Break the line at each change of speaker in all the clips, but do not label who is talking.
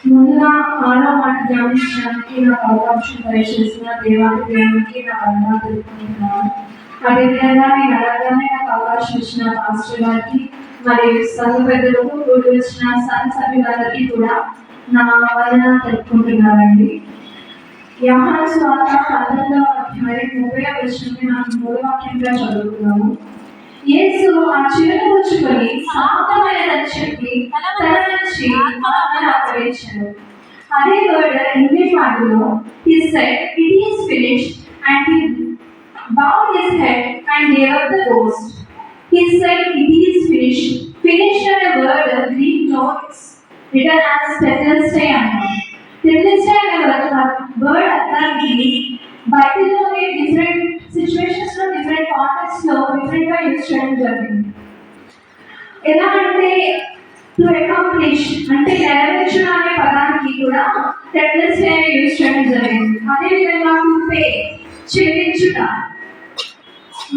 ముందుగా ఆరో మాట ధ్యానించడానికి నాకు అవకాశం దయచేసిన దేవునికి నా వందనాలు తెలుపుకుంటున్నాను. అదేవిధంగా నేను అడగగానే నాకు అవకాశం ఇచ్చిన పాస్టర్ గారికి మరియు సంఘ పెద్దలకు కూడి వచ్చిన సంఘ సభ్యులందరికీ కూడా నా వందనాలు తెలుపుకుంటున్నానండి. యోహాను సువార్త 19వ అధ్యాయం 30వ వచనాన్ని మనం మూలవాక్యంగా చదువుతున్నాము. యేసు ఆ చిరును పుచ్చుకొని సార్థమైనదని చెప్పి తన నుంచి ఆత్మను అప్పగించాడు. అదే వర్డ్ ఇంగ్లీష్ వాటిలో he said it is finished and he bowed his head and gave up the ghost. He said it is finished. Finished అనే వర్డ్ గ్రీక్ లో written as tetelestai అన్నమాట. tetelestai అనే వర్డ్ అర్థానికి బైబిల్లోనే డిఫరెంట్ సిచ్యువేషన్స్ లో different context లో different గా use చేయడం జరిగింది. ఎలా అంటే టు అకాంప్లిష్ అంటే నెరవేర్చడం అనే పదానికి కూడా టెట్లెస్టే యూజ్ చేయడం జరిగింది. అదేవిధంగా టు పే చెల్లించుట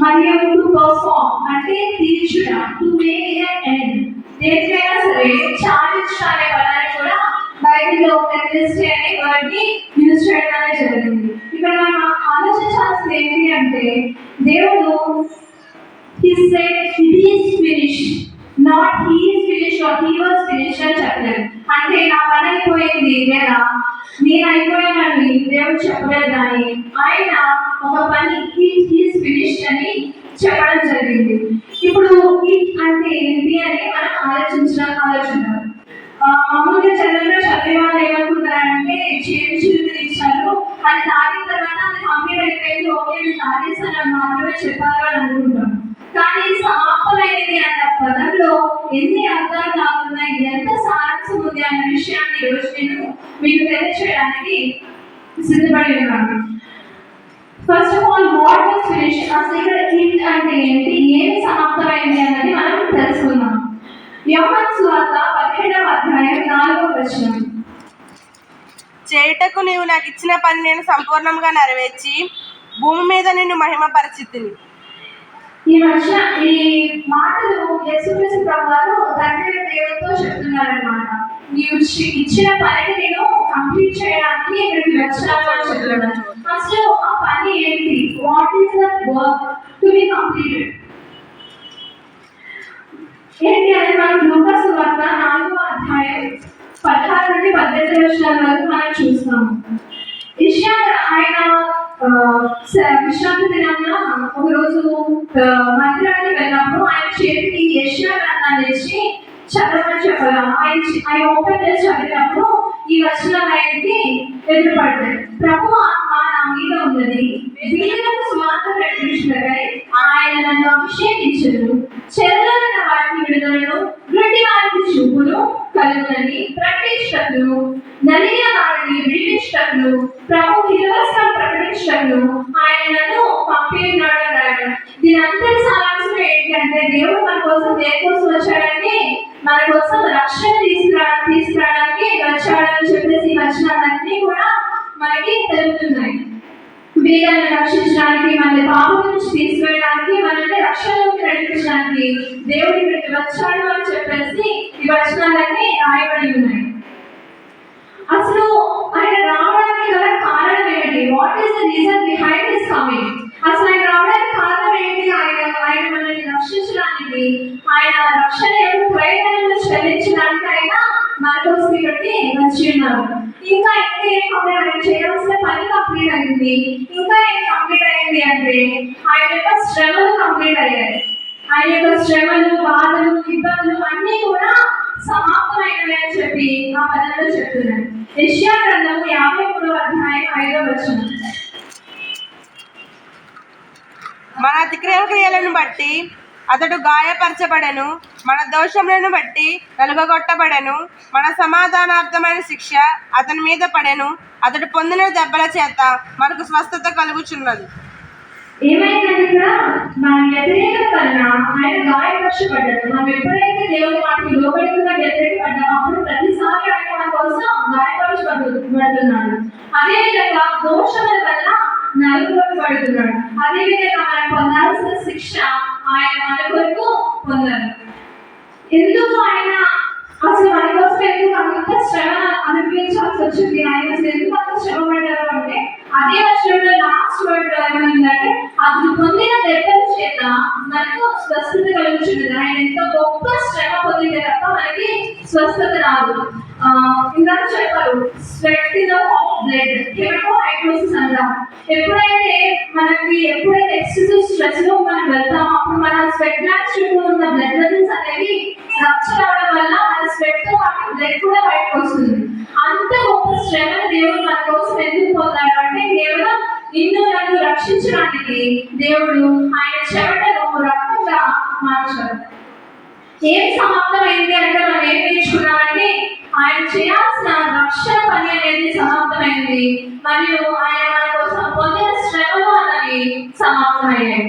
మరియు టు పర్ఫార్మ్ అంటే తీర్చుట టు మేక్ ఎన్ ఎండ్ దేనికైనా సరే చాలించుట అనే పదానికి కూడా బైబిల్లో టెట్లెస్టే అనే వర్డ్ ని యూజ్ చేయడం అనేది జరిగింది. ఇక్కడ మనం ఆలోచించాల్సింది ఏంటి అంటే దేవుడు he said it is finished, not he is finished or he was finished అని చెప్పలేదు. అంటే నా పని అయిపోయింది లేదా నేను అయిపోయానని దేవుడు చెప్పలేదు, కానీ ఆయన ఒక పని it is finished అని చెప్పడం జరిగింది. ఇప్పుడు it అంటే ఏంటి అని మనం ఆలోచించాలి. మామూలుగా చదువులో చదివే వాళ్ళు ఏమనుకుంటారంటే చిరుతిని ఇచ్చారు, అది తాగిన తర్వాత అది కంప్లీట్ అయిపోయింది, ఓకే నేను తాగేసాను మాత్రమే చెప్పారు అని అనుకుంటాం. కానీ సమాప్తమైనది అన్న పదంలో ఎన్ని అర్థాలు కాకున్నాయి, ఎంత సారాంశం ఉంది అన్న విషయాన్ని ఈరోజు నేను మీకు తెలియచేయడానికి సిద్ధపడి ఉన్నాను. First of all what was finished, అసలు ఇక్కడ ఇట్ అంటే ఏంటి, ఏమి సమాప్తమైంది అన్నది మనం తెలుసుకుందాం. యోహాను సువార్త 17వ అధ్యాయం 4వ వచనం.
చేయుటకు నీవు నాకు ఇచ్చిన పని నేను సంపూర్ణంగా నెరవేర్చి భూమి మీద నిన్ను మహిమపరిచితిని.
ఈ మాటలు యేసుక్రీస్తు ప్రభువారు తండ్రి దేవునితో చెప్తున్నారన్నమాట. నీవు ఇచ్చిన పనిని నేను కంప్లీట్ చేయడానికి ఇక్కడికి వచ్చాను అని చెప్తున్నాను. అసలు ఆ పని ఏంటి, what is that work to be completed ఏంటి అని మనం లూకా సువార్త 4వ అధ్యాయం 16 నుండి 18 వచనాల వరకు మనం చూస్తాము. ఆయన విశ్రాంతి దినాన ఒకరోజు మందిరానికి వెళ్ళినప్పుడు ఆయన చేతికి యెషయా గ్రంథాన్ని ఇచ్చి చదవమని చెప్పారు. ఆయన ఓపెన్ చేసి చదివినప్పుడు ఈ వచనాలు ఆయనకి ఎదురుపడ్డాయి. ప్రభు ఆత్మ నా మీద ఉన్నది, వీరులకు సువార్త ప్రకటించుటకై ఆయన నన్ను అభిషేకించును, చెరలోని వారికి విడుదలను, గుడ్డి వారికి చూపును కలుగునని ప్రకటించుటకును, నలిగిన వారిని విడిపించుటకును, ప్రభు హితవస్త్రం ప్రకటించుటకును ఆయన నన్ను పంపి ఉన్నాడు అన్నాడు. దీని అంతటి సారాంశం ఏంటంటే దేవుడు మన కోసం దేనికోసం వచ్చాడంటే మన కోసం రక్షణ తీసుకురావడానికి వచ్చాడని చెప్పేసి వచనాలన్నీ కూడా మనకి తెలుపుతున్నాయి. వీళ్ళని రక్షించడానికి, మన పాపం నుంచి తీసుకెళ్ళడానికి, మనల్ని రక్షణలోకి నడిపించడానికి దేవుడు ఇక్కడికి వచ్చాడు అని చెప్పేసి ఈ వచనాలన్నీ రాయబడి ఉన్నాయి. అసలు ఆయన రావడానికి గల కారణం ఏంటి, what is the reason behind his coming, అసలు ఆయన రావడానికి కారణం ఏంటి, ఆయన మనల్ని రక్షించడానికి, ఆయన రక్షణ యొక్క ప్రయత్నంలో చెల్లించడానికి ఆయన మన కోసం ఇక్కడికి వచ్చి ఉన్నారు. ఇంకా ఏం కంప్లీట్ ఆయన చేయాల్సిన పని కంప్లీట్ అయింది. ఇంకా ఏం కంప్లీట్ అయింది అంటే ఆయన యొక్క శ్రమలు కంప్లీట్ అయ్యాయి. ఆయన యొక్క శ్రమలు, బాధలు, ఇబ్బందులు అన్నీ కూడా సమాప్తమైనవి అని చెప్పి ఆ పదంలో చెప్తున్నాను. యెషయా గ్రంథము 53వ అధ్యాయం 5వ వచనం.
మన అతిక్రియలను బట్టి అతడు గాయపరచబడెను, మన దోషములను బట్టి నలుగగొట్టబడెను, మన సమాధానార్థమైన శిక్ష అతని మీద పడెను, అతడు పొందిన దెబ్బల చేత మనకు స్వస్థత కలుగుచున్నది.
ఏమైందంటే ఇక్కడ మన వ్యతిరేకత వలన ఆయన గాయపరచబడ్డాడు. మనం ఎప్పుడైతే దేవుని మాటకి లోబడిగా వ్యతిరేకపడ్డామో అప్పుడు ప్రతిసారి ఆయన మన కోసం గాయపరచబడుతున్నాడు. అదేవిధంగా దోషముల వల్ల నలుగొట్టబడుతున్నాడు. అదేవిధంగా మనం పొందాల్సిన శిక్ష ఆయన మన కొరకు పొందారు. ఎందుకు ఆయన అసలు మన కోసం ఎందుకు అంత శ్రమ అనుభవించారు మనకి స్వస్థత రాదు. ఇంకా చెప్పారు స్వెట్ ఇన్ ద బ్లడ్, హెమటోహైడ్రోసిస్ అంటాం. ఎప్పుడైతే ఎక్సెసివ్ స్ట్రెస్ లో మనం వెళ్తామో అప్పుడు మన స్వెట్ గ్లాండ్స్ చుట్టూ ఉన్న బ్లడ్ వెసల్స్ అనేవి రప్చర్ అవడం వల్ల మన స్వెట్ తో పాటు బ్లడ్ కూడా బయటకు వస్తుంది. అంత గొప్ప శ్రమను దేవుడు మన కోసం ఎందుకు పొందాడు అంటే కేవలం నిన్ను నన్ను రక్షించడానికి దేవుడు ఆయన చెమటను రక్తంగా మార్చాడు. ఏం సమాప్తమైంది అంటే మనం ఏం నేర్చుకున్నామంటే ఆయన చేయాల్సిన రక్షణ పని అనేది సమాప్తమైంది, మరియు ఆయన మన కోసం పొందిన శ్రమలు అన్నవి సమాప్తమయ్యాయి.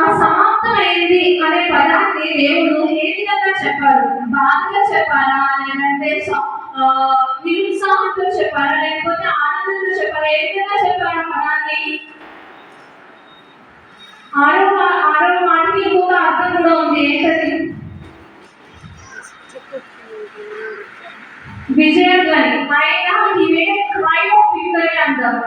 ఆ సమాప్తమైంది అనే పదాన్ని దేవుడు ఏ విధంగా చెప్పారు? బాధగా చెప్పారా, లేదంటే నిరుత్సాహంతో చెప్పారా, లేకపోతే ఆనందంతో చెప్పారా? ఏ విధంగా చెప్పారు పదాన్ని? ఆరవ మాటకి ఇంకొక అర్థం కూడా ఉంది. ఏంటది? విజయధ్వని. ఆయన క్రై ఆఫ్ విక్టరీ అంటారు.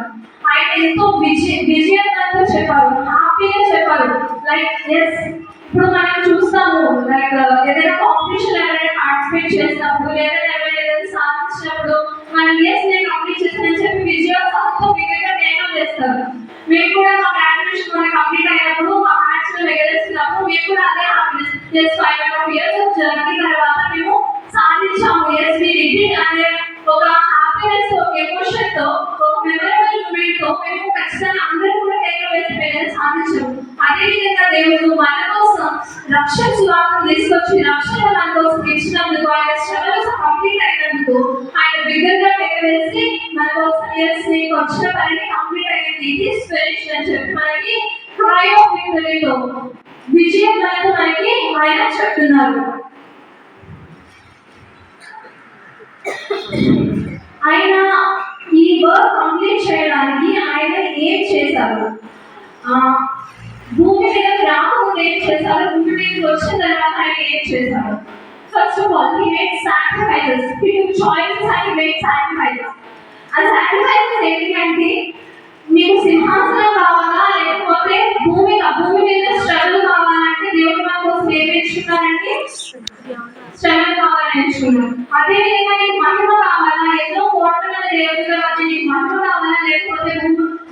ఆయన ఎంతో విజయధ్వనితో చెప్పారు, హ్యాపీగా చెప్పారు. లైక్ ఎస్, ఇప్పుడు మనం చూస్తాము, లైక్ ఏదైనా కాంపిటీషన్ ఎవరైనా పార్టిసిపేట్ చేసినప్పుడు లేదా ఎవరైనా సాధించినప్పుడు మనం ఎస్ నేను కంప్లీట్ చేస్తానని చెప్పి విజయోత్సవంతో బిగ్గరగా నేను చేస్తారు. మేము కూడా మా గ్రాడ్యుయేషన్ మన కంప్లీట్ అయినప్పుడు మా హ్యాట్స్ ఎగరేస్తున్నప్పుడు మేము కూడా అదే happiness, yes 5.5 years of journey తర్వాత మేము సాధించాము, ఎస్ వి డిడ్ ఇట్ అనే ఒక హ్యాపీనెస్, ఒక ఎమోషన్ తో, ఒక మెమరబుల్ మూమెంట్ తో మేము ఖచ్చితంగా అందరూ కూడా వేసి సాధించాము. అదే విధంగా దేవుడు మన కోసం రక్షణ సువార్తను తీసుకొచ్చి రక్షణ మన కోసం ఇచ్చినందుకు, ఆయన శ్రమలు కంప్లీట్ అయినందుకు ఆయన బిగ్గరగా వేసి మన కోసం ఎస్ నీకు వచ్చిన పని కంప్లీట్ అయ్యింది, ఇది ఫినిష్డ్ అని చెప్పి మనకి క్రై ఆఫ్ విక్టరీతో విజయం మనకి ఆయన చెప్తున్నారు. ఆయన ఈ వర్క్ కంప్లీట్ చేయడానికి ఆయన ఏం చేశారు? భూమి మీదకి రాకముందు ఏం చేశారు? భూమి మీదకి వచ్చిన తర్వాత ఆయన ఏం చేశారు? First of all he made sacrifices. He took choices and he made sacrifices. ఆ sacrifices ఏంటంటే మీకు సింహాసనం కావాలా, లేకపోతే భూమి మీద శ్రమలు కావాలంటే దేవుడు మన కోసం ఏం ఎంచుకున్నారంటే శ్రమలు కావాలని ఎంచుకున్నాడు. అదే విధంగా నీకు మహిమ కావాలా, ఎన్నో కోట్ల మంది దేవుళ్ళ మధ్య నీకు మహిమ కావాలా, లేకపోతే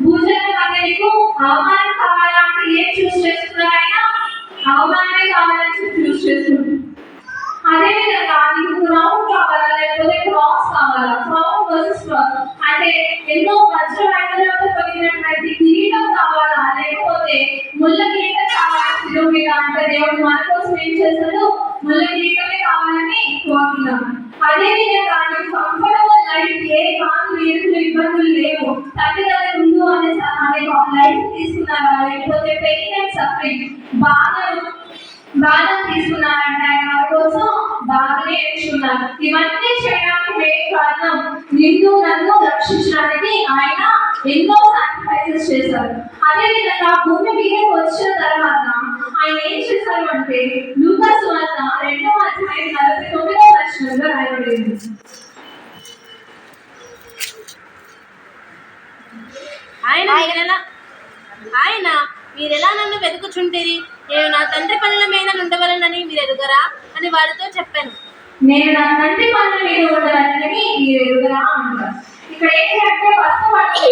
భూజనుల మధ్య నీకు అవమానం కావాలా అంటే ఏం చూస్ చేసుకున్నారు? ఆయన అవమానమే కావాలని చూస్ చేసుకున్నారు. అదే విధంగా నీకు క్రౌన్ కావాలా, లేకపోతే క్రాస్ కావాలా, క్రౌన్ వర్సెస్ క్రాస్ అంటే ఎన్నో వజ్రమైనతో కలిగినటువంటి కిరీటం కావాలా, లేకపోతే ముళ్ళ కిరీటం కావాలా శిలువ మీద అంటే దేవుడు మన కోసం ఏం చేశాడు? ముళ్ళ కిరీటమే కావాలని కోరుతున్నాం. అదే విధంగా నీకు కంఫర్టబుల్ లైఫ్, ఏ బాధలు ఇబ్బందులు లేవు, తండ్రి దగ్గర ఉండు అనే లైఫ్ తీసుకున్నారా, లేకపోతే పెయిన్ అండ్ సఫరింగ్ బాధ తీసుకున్నారంటే ఆయన మన కోసం బాధనే ఎంచుకున్నారు. ఇవన్నీ చేయడానికి మెయిన్ కారణం నిన్ను నన్ను రక్షించడానికి ఆయన ఎన్నో సాక్రిఫైసెస్ చేశారు. అదే విధంగా భూమి మీదకి వచ్చిన తర్వాత ఆయన ఏం చేశారు అంటే లూకా సువార్త 2:49 రాయబడింది.
ఆయన మీరెలా నన్ను వెతుకుచుంటిరి, నేను నా తండ్రి పనుల మీద ఉండవలనని మీరు ఎరుగరా అని వారితో చెప్పాను.
నేను నా తండ్రి పనుల మీద ఉండవలనని మీరు ఎరుగరా అంటారు. ఇక్కడ ఏంటంటే ఫస్ట్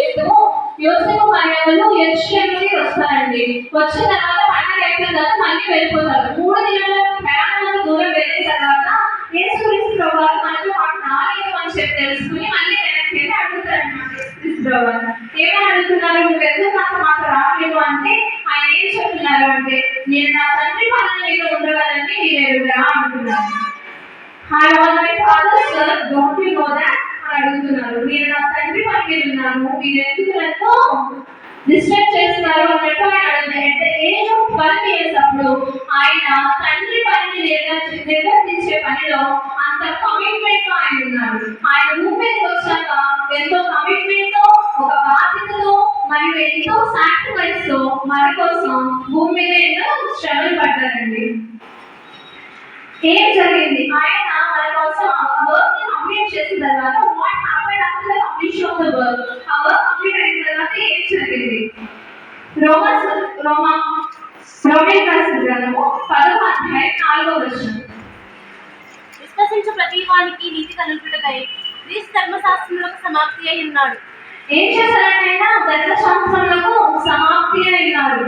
యోసేపు మరియమ్మలు యెరూషలేముకి వస్తారండి. వచ్చిన తర్వాత పండుగ అయిపోయిన తర్వాత మళ్ళీ వెళ్ళిపోతారు. 3 దినాల ప్రయాణం దూరం వెళ్ళిన తర్వాత యేసుక్రీస్తు ప్రభువారు మనతో పాటు రాలేదు అని చెప్పి తెలుసుకుని మళ్ళీ వెనక్కి వెళ్ళి అడుగుతారు అన్నమాట. యేసుక్రీస్తు ప్రభువారు ఏమని అడుగుతున్నారు? నువ్వు ఎందుకు మాకు రాలేదు అంటే ఆయన ఏం చెప్తున్నారు అంటే నేను నా తండ్రి పనుల మీద ఉండవాలని మీరు ఎరుగరా అంటున్నారు. I was my father sir, don't you know that? అని అడుగుతున్నారు. నేను నా తండ్రి పని మీద ఉన్నాను, మీరు ఎందుకు నన్ను డిస్టర్బ్ చేస్తున్నారు అన్నట్టు ఆయన అడుగుతారు. ఏజ్ ఆఫ్ 12 years అప్పుడు ఆయన తండ్రి పనిని నిర్వర్తించే పనిలో అంత కమిట్మెంట్ తో ఆయన ఉన్నారు. ఆయన మూమెంట్ వచ్చాక ఎంతో కమిట్మెంట్ తో, ఒక బాధ్యతతో మరియు ఎంతో సాక్రిఫైస్ తో మన కోసం భూమి మీద ఎన్నో శ్రమలు పడ్డారండి. ఏం జరిగింది? ఆయన మన కోసం వర్క్ ని కంప్లీట్ చేసిన తర్వాత what happened after the completion of the work? ఆ వర్క్ కంప్లీట్ అయిన తర్వాత ఏం జరిగింది? రోమా రోమిలకు రాసిన గ్రంథము 10వ అధ్యాయం 4వ వచనం.
విశ్వసించు ప్రతి వానికి నీతి కలుగుటకై క్రీస్తు ధర్మశాస్త్రములకు సమాప్తి అయి ఉన్నాడు.
ఏం చేశారంటే ధర్మశాస్త్రములకు సమాప్తి అయి ఉన్నారు.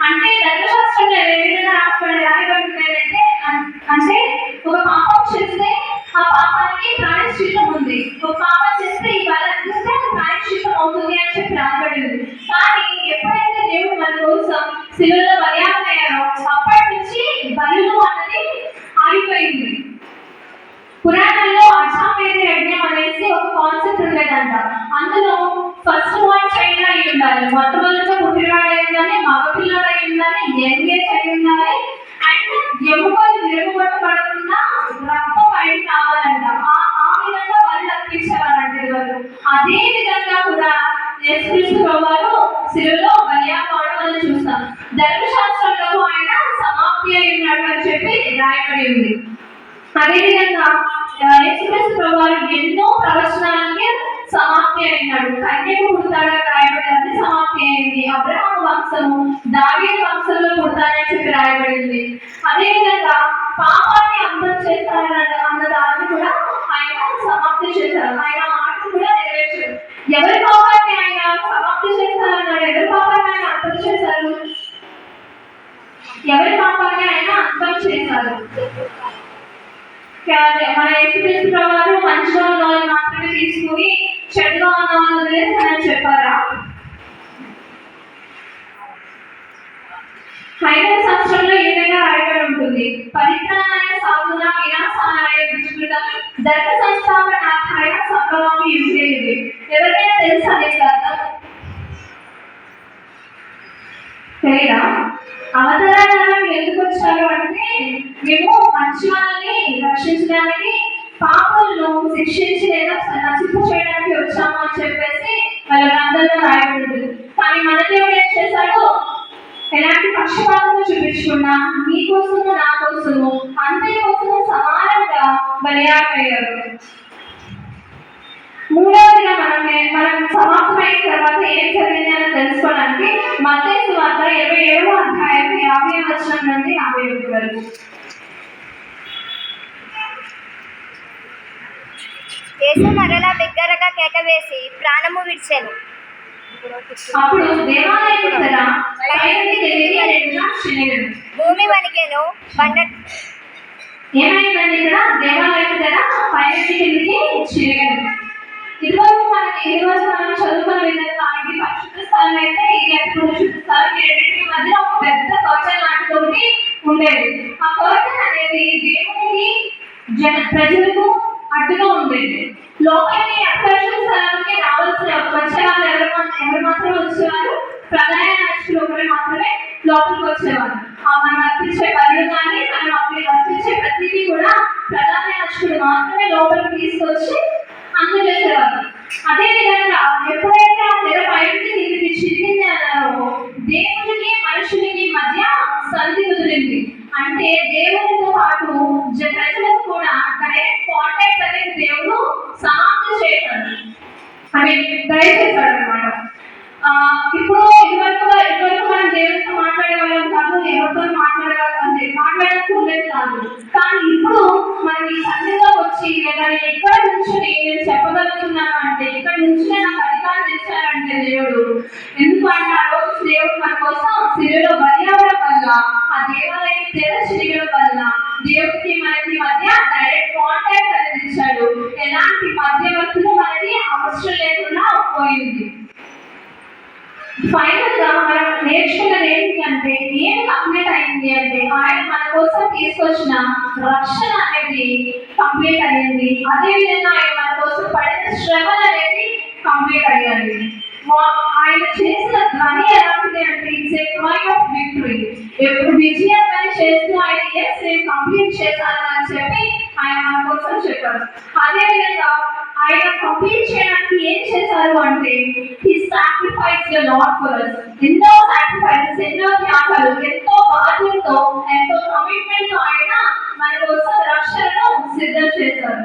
అంటే ధర్మశాస్త్రంలో ఏ విధంగా రాయబడిందంటే అంటే ఒక పాపం చేస్తే ఆ పాపానికి ప్రాయశ్చిత్తం ఉంది. ఒక పాపం చేస్తే ఈ బలస్తే ప్రాయశ్చిత్తం అవుతుంది అని చెప్పి రాయబడింది. కానీ ఎప్పుడైతే దేవుడు మన కోసం శిలువలో బలియాగం అయ్యారో అప్పటి నుంచి బలులు అన్నది ఆగిపోయింది. పురాణంలో అశ్వమేధ యజ్ఞం అనేసి ఒక కాన్సెప్ట్ ఉండేదంట. అందులో ఫస్ట్ వన్ చైల్డ్ అయి ఉండాలి, మొట్టమొదటిగా పుట్టినవాడు అయి ఉండాలి, మగపిల్లడు అయి ఉండాలి, ఎంగేజ్ అయి ఉండాలి, అండ్ ఎముకలు విరగొట్టబడకుండా రక్తం బయట కావాలంట. ఆ విధంగా వాళ్ళు అర్పించేవారంటే వాళ్ళు. అదే విధంగా కూడా యేసుక్రీస్తు ప్రభువారు శిలువలో బలియాగం అని చూస్తాం. ధర్మశాస్త్రంలో ఆయన సమాప్తి అయి ఉన్నాడు అని చెప్పి రాయబడి ఉంది. అదేవిధంగా యేసుక్రీస్తు ప్రభువారు ఎన్నో ప్రవచనాలకి సమాప్తి అయినాడు. కన్యకు పుడతాడని రాయబడింది, సమాప్తి అయింది. అబ్రహాము వంశము దావీదు వంశంలో పుడతాడని చెప్పి రాయబడింది. అదేవిధంగా పాపాన్ని అంతం చేస్తారన్న దాన్ని కూడా ఆయన సమాప్తి చేశారు. ఆయన మాట కూడా నెరవేర్చారు. ఎవరి పాపాన్ని ఆయన సమాప్తి చేస్తారన్నాడు? ఎవరి పాపాన్ని ఆయన అంతం చేశారు? ఎవరి పాపాన్ని ఆయన అంతం చేశారు? మన యేసుక్రీస్తు ప్రభువారు మంచిగా ఉన్న వాళ్ళని మాత్రమే తీసుకుని చెడుగా ఉన్న వాళ్ళని వదిలేస్తానని చెప్పారా? హైదవ శాస్త్రంలో ఏ విధంగా రాయబడి ఉంటుంది? పరిత్రాణాయ సాధున వినాశాయ దుష్కృత ధర్మ సంస్థాపనాయ సంభవామి యుగే. ఎవరికైనా తెలుసా దీనికి అర్థం? తెలియదా? అవతారాలను ఎందుకు వచ్చారు అంటే మేము మంచి వాళ్ళని రక్షించడానికి, పాపలను శిక్షించి లేదా నశింపు చేయడానికి వచ్చాము అని చెప్పేసి వాళ్ళ గ్రంథంలో రాయబడింది. కానీ మన దేవుడు ఏం చేశాడు? ఎలాంటి పక్షపాతము చూపించకుండా నీ కోసము నా కోసము అందరి కోసము సమానంగా బలియాగయ్యారు. మూడవదిగా మనం సమాప్తమైన తర్వాత ఏం జరిగింది అని తెలుసుకోవడానికి మత్తయి సువార్త 27వ అధ్యాయం 50వ వచనం నుండి 51 వరకు.
యేసు మరలా బిగ్గరగా కేక వేసి ప్రాణము విడిచెను.
అప్పుడు దేవాలయం దగ్గర
భూమి వణికెను.
ఏమైందండి? ఇక్కడ దేవాలయం దగ్గర పైకి కిందికి చిరిగాను. ఇదివరకు మనం చదువుకున్న విధంగా ఇది పరిశుద్ధ స్థలం అయితే ఇది పరిశుద్ధ స్థలం, ఈ రెండింటి మధ్య ఒక పెద్ద కర్టెన్ లాంటిది ఉండేది. ఆ కర్టెన్ అనేది దేవునికి ప్రజలకు అడ్డుగా ఉండేది. లోపలికి పరిశుద్ధ స్థలానికి వచ్చే వాళ్ళు ఎవరు మాత్రమే వచ్చేవారు? ప్రధాన యాజకులు ఒకరు మాత్రమే లోపలికి వచ్చేవారు. మనం అర్పించే బలులు కానీ మనం అర్పించే ప్రతిదీ కూడా ప్రధాన యాజకుడు మాత్రమే లోపలికి తీసుకొచ్చి అందజేసేవారు. అదేవిధంగా ఎప్పుడైతే ఆ తెర పైకి కిందికి చిరిగింది అన్నారో దేవునికి మనుషునికి మధ్య సంధి కుదిరింది. అంటే దేవునితో పాటు ప్రజలకు కూడా డైరెక్ట్ కాంటాక్ట్ అనేది దేవుడు సమాప్తి చేశాడు, అని దయచేశాడు అనమాట. ఇప్పుడు ఇదివరకు మనం దేవుడితో మాట్లాడే వాళ్ళం కాదు, ఎవరితో మాట్లాడడానికి ఉండేది కాదు. కానీ ఇప్పుడు మనం ఈ సన్నిధిలో వచ్చి లేదా ఎక్కడ నుంచి నేను చెప్పగలుగుతున్నాను అంటే ఇక్కడ నుంచి నాకు అధికారం ఇచ్చారంటే దేవుడు. ఎందుకంటే ఆ రోజు దేవుడు మన కోసం శిలువలో బలియాగడం వల్ల, ఆ దేవాలయం తెర చిరగడం వల్ల దేవుడికి మనకి మధ్య డైరెక్ట్ కాంటాక్ట్ అనేది ఇచ్చాడు. ఎలాంటి మధ్యవర్తులు మనకి అవసరం లేకుండా పోయింది. ఫైనల్ గా మనం నేర్చుకున్నది ఏంటి అంటే ఏం కంప్లీట్ అయింది అంటే ఆయన మన కోసం తీసుకొచ్చిన రక్షణ అనేది కంప్లీట్ అయ్యింది. అదేవిధంగా ఆయన మన కోసం పడిన శ్రమలు అనేది కంప్లీట్ అయ్యాయి. ఆయన చేసిన ధ్వని ఎలాంటిది అంటే it's a cry of victory. ఎప్పుడు విజయాన్ని చేస్తూ ఆయన ఎస్ నేను కంప్లీట్ చేశాను అని చెప్పి ఆయన మన కోసం చెప్పారు. అదేవిధంగా ఆయన కంప్లీట్ చేయడానికి ఏం చేశారు అంటే he sacrificed the Lord for us. ఎన్నో సాక్రిఫైసెస్, ఎన్నో త్యాగాలు, ఎంతో బాధ్యతతో, ఎంతో కమిట్మెంట్ తో ఆయన మన కోసం రక్షణను సిద్ధం చేశారు.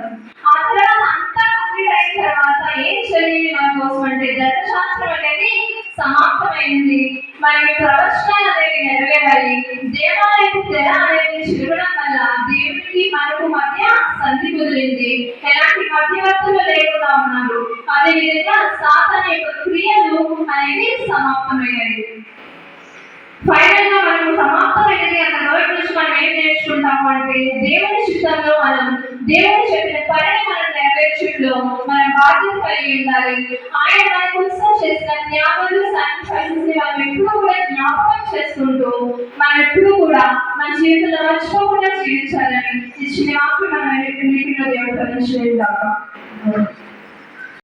ఆ తర్వాత అంతా కంప్లీట్ అయిన తర్వాత ఏం జరిగింది మన కోసం అంటే ధర్మశాస్త్రం అనేది సమాప్తమైంది, మరియు ప్రవచనాలు అనేవి నెరవేరాయి. కానీ దేవాలయపు తెర అనేది చిరగడం వల్ల దేవునికి మనకు మధ్య సంధి కుదిరింది. ఎలాంటి మధ్యవర్తులు లేకుండా ఉన్నారు. అదేవిధంగా సాతాను యొక్క క్రియలు అనేవి సమాప్తమయ్యాయి. ఫైనల్ గా మనం సమాప్తమైనది అన్న వర్డ్ నుంచి మనం ఏం నేర్చుకుంటాము అంటే దేవుని చిత్తంలో మనం దేవుడు చెప్పిన పనిని మనం నెరవేర్చడంలో మనం బాధ్యత కలిగి ఉండాలి. ఆయన మన కోసం చేసిన త్యాగాలు సాక్రిఫైసెస్ ని మనం ఎప్పుడూ కూడా జ్ఞాపకం చేసుకుంటూ మనం ఎప్పుడూ కూడా మన జీవితంలో మర్చిపోకుండా జీవించాలని ఇచ్చిన వాక్యం మనం దేవుడు ప్రదర్శించాలి.